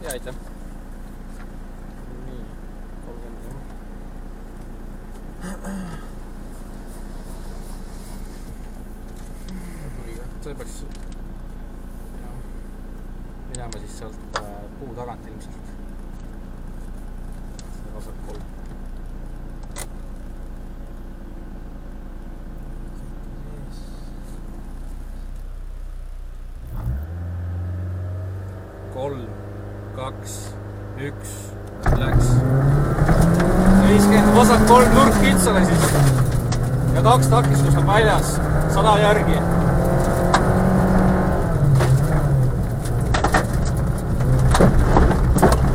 Ja aitäh. Nii, 30. See peaks minema siis sealt puu tagant ilmselt. See vasak kolm. Kolm, 2, 1, läks. 50 vasak kolm nurk kitsale siis. Ja 2 takistus on väljas, 100 järgi.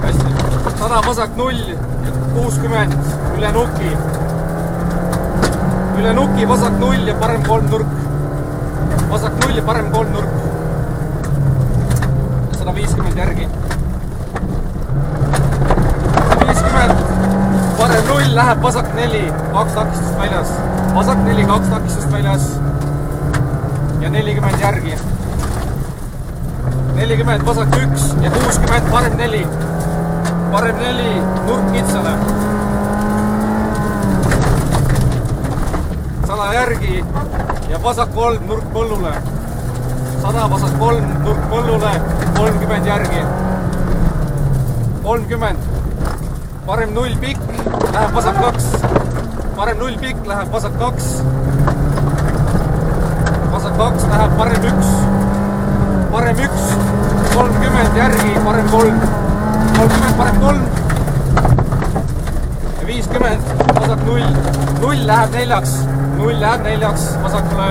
Hästi. 100 vasak 0 ja 60 üle nuki. Üle nuki vasak 0 ja parem kolm nurk. Vasak 0 ja parem kolm nurk. 150 järgi. 50, parem 0 läheb vasak 4, 2 takistust väljas. Vasak 4, 2 takistust väljas. Ja 40 järgi. 40, vasak 1 ja 60, parem 4. Parem 4, nurk kitsale. 100 järgi ja vasak 3, nurk põllule. 100 vasak 3, nurk põllule, 30 järgi. 30. Parem 0 pikk, läheb vasak 2. Parem 0 pikk, läheb vasak 2. Vasak 2 läheb parem 1. Parem 1, 30 järgi, parem 3. 30, parem 3. Ja 50, vasak 0. 0 läheb 4. 0 läheb 4 vasakule.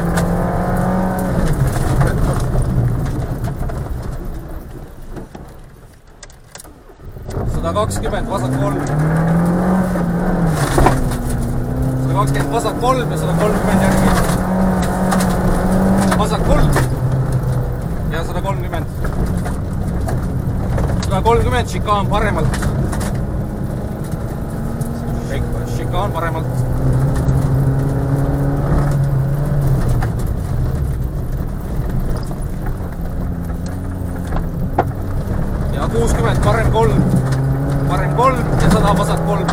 120 vasak 3. 120 vasak 3 ja 130 järgi. Vasak 3 ja 130. 130 šikaan paremalt. Šikaan paremalt. Ja 60 parem 3. Parem 3 ja 100 vasak 3.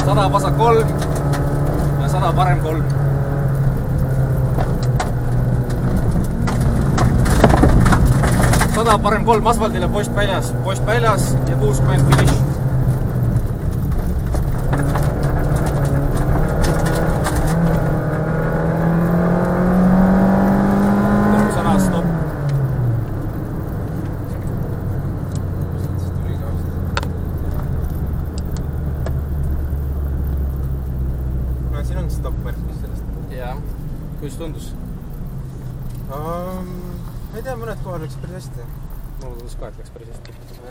100 vasak 3 ja 100 parem 3. 100 parem 3 asfaldile, post väljas ja 60 finiš. Sõna stopp. Siin on stopp-märk, mis sellest? Jaa. Kuidas tundus? Ma ei tea, mõned kohal läks päris hästi. Mulle tundus ka, et läks päris hästi.